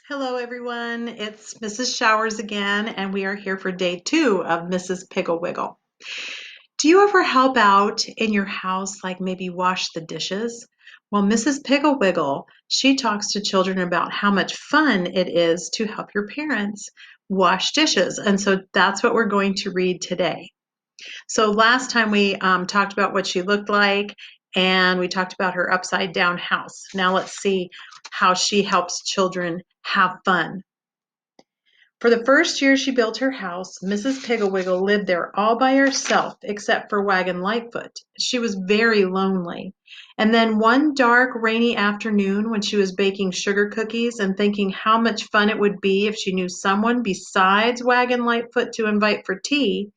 Hello, everyone. It's Mrs. Showers again, and we are here for day 2 of Mrs. Piggle Wiggle. Do you ever help out in your house, like maybe wash the dishes? Well, Mrs. Piggle Wiggle, she talks to children about how much fun it is to help your parents wash dishes. And so that's what we're going to read today. So last time we talked about what she looked like, and we talked about her upside down house. Now let's see how she helps children have fun. For the first year she built her house, Mrs. Piggle Wiggle lived there all by herself except for Wagon Lightfoot. She was very lonely. And then one dark, rainy afternoon when she was baking sugar cookies and thinking how much fun it would be if she knew someone besides Wagon Lightfoot to invite for tea,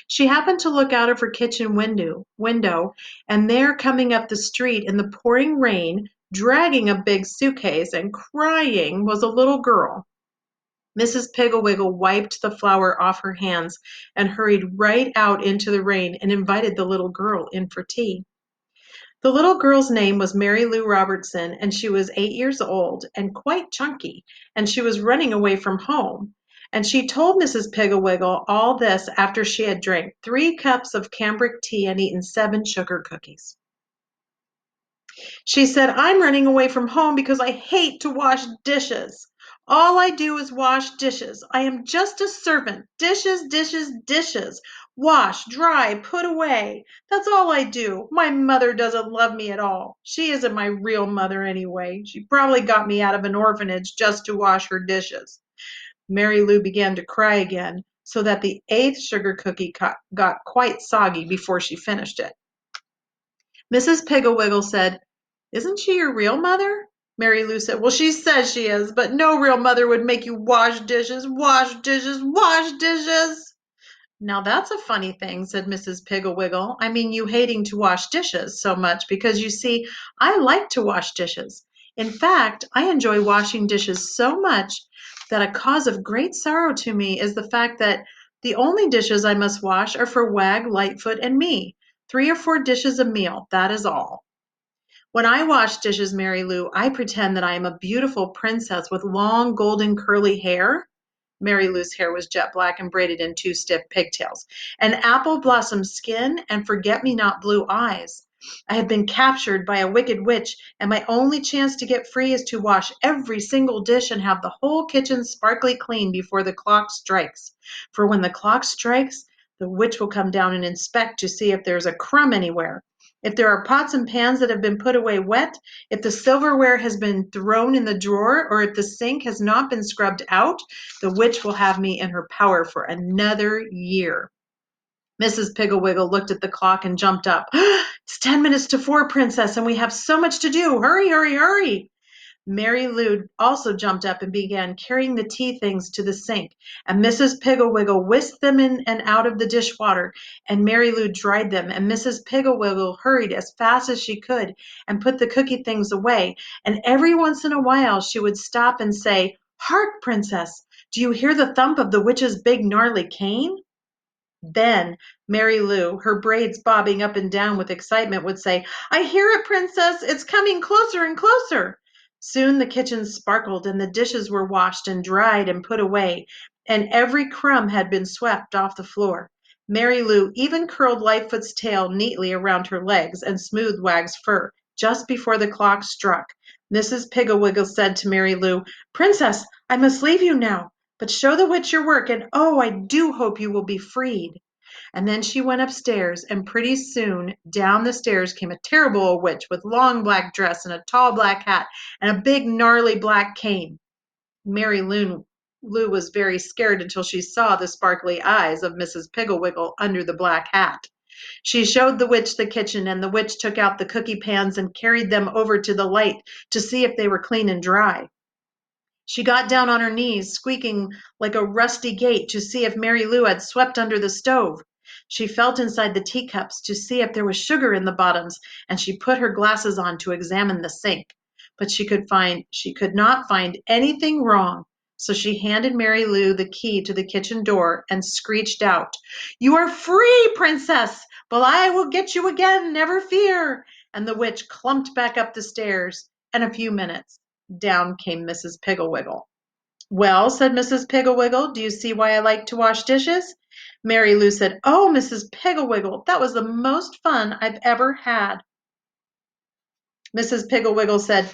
she happened to look out of her kitchen window, and there coming up the street in the pouring rain, dragging a big suitcase and crying, was a little girl. Mrs. Piggle Wiggle wiped the flour off her hands and hurried right out into the rain and invited the little girl in for tea. The little girl's name was Mary Lou Robertson, and she was 8 years old and quite chunky, and she was running away from home. And she told Mrs. Piggle Wiggle all this after she had drank 3 cups of cambric tea and eaten 7 sugar cookies. She said, "I'm running away from home because I hate to wash dishes. All I do is wash dishes. I am just a servant. Dishes, dishes, dishes. Wash, dry, put away. That's all I do. My mother doesn't love me at all. She isn't my real mother anyway. She probably got me out of an orphanage just to wash her dishes." Mary Lou began to cry again, so that the 8th sugar cookie got quite soggy before she finished it. Mrs. Piggle Wiggle said, "Isn't she your real mother?" Mary Lou said, "Well, she says she is, but no real mother would make you wash dishes, wash dishes, wash dishes." "Now that's a funny thing," said Mrs. Piggle Wiggle. "I mean, you hating to wash dishes so much, because you see, I like to wash dishes. In fact, I enjoy washing dishes so much that a cause of great sorrow to me is the fact that the only dishes I must wash are for Wag, Lightfoot, and me. 3 or 4 dishes a meal, that is all. When I wash dishes, Mary Lou, I pretend that I am a beautiful princess with long golden curly hair." Mary Lou's hair was jet black and braided in 2 stiff pigtails, "an apple blossom skin and forget-me-not blue eyes. I have been captured by a wicked witch, and my only chance to get free is to wash every single dish and have the whole kitchen sparkly clean before the clock strikes. For when the clock strikes, the witch will come down and inspect to see if there's a crumb anywhere. If there are pots and pans that have been put away wet, if the silverware has been thrown in the drawer, or if the sink has not been scrubbed out, the witch will have me in her power for another year." Mrs. Piggle Wiggle looked at the clock and jumped up. "It's 10 minutes to 4, Princess, and we have so much to do. Hurry, hurry, hurry." Mary Lou also jumped up and began carrying the tea things to the sink, and Mrs. Piggle Wiggle whisked them in and out of the dishwater, and Mary Lou dried them, and Mrs. Piggle Wiggle hurried as fast as she could and put the cookie things away, and every once in a while she would stop and say, "Hark, Princess, do you hear the thump of the witch's big gnarly cane?" Then Mary Lou, her braids bobbing up and down with excitement, would say, "I hear it, Princess. It's coming closer and closer." Soon the kitchen sparkled, and the dishes were washed and dried and put away, and every crumb had been swept off the floor. Mary Lou even curled Lightfoot's tail neatly around her legs and smoothed Wag's fur just before the clock struck. Mrs. Piggle Wiggle said to Mary Lou, "Princess, I must leave you now. But show the witch your work, and oh, I do hope you will be freed." And then she went upstairs, and pretty soon down the stairs came a terrible old witch with long black dress and a tall black hat and a big gnarly black cane. Mary Lou was very scared until she saw the sparkly eyes of Mrs. Piggle Wiggle under the black hat. She showed the witch the kitchen, and the witch took out the cookie pans and carried them over to the light to see if they were clean and dry. She got down on her knees, squeaking like a rusty gate, to see if Mary Lou had swept under the stove. She felt inside the teacups to see if there was sugar in the bottoms, and she put her glasses on to examine the sink. But she could not find anything wrong. So she handed Mary Lou the key to the kitchen door and screeched out, "You are free, Princess, but I will get you again, never fear." And the witch clumped back up the stairs. In a few minutes, down came Mrs. Piggle Wiggle. Well, said Mrs. Piggle Wiggle, do you see why I like to wash dishes? Mary Lou said, oh, Mrs. Piggle Wiggle, that was the most fun I've ever had. Mrs. Piggle Wiggle said,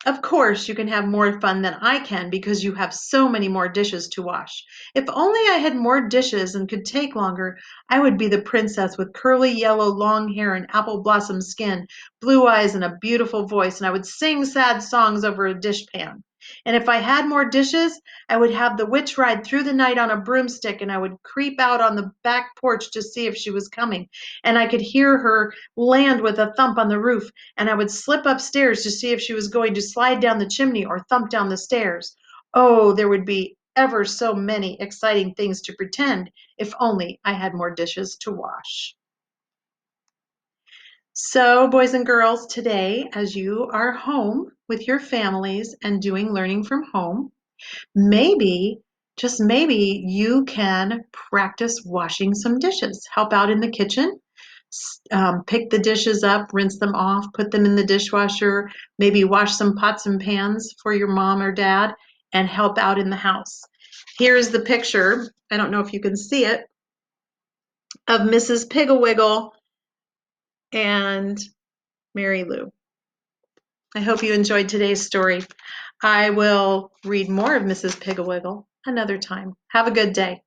of course you can have more fun than I can because you have so many more dishes to wash. If only I had more dishes and could take longer, I would be the princess with curly yellow long hair and apple blossom skin, blue eyes and a beautiful voice, and I would sing sad songs over a dishpan. And if I had more dishes, I would have the witch ride through the night on a broomstick, and I would creep out on the back porch to see if she was coming, and I could hear her land with a thump on the roof, and I would slip upstairs to see if she was going to slide down the chimney or thump down the stairs. Oh, there would be ever so many exciting things to pretend if only I had more dishes to wash. So, boys and girls, today, as you are home with your families and doing learning from home, maybe, just maybe, you can practice washing some dishes. Help out in the kitchen. Pick the dishes up, rinse them off, put them in the dishwasher, maybe wash some pots and pans for your mom or dad, and help out in the house. Here's the picture. I don't know if you can see it, of Mrs. Piggle Wiggle and Mary Lou. I hope you enjoyed today's story. I will read more of Mrs. Piggle Wiggle another time. Have a good day.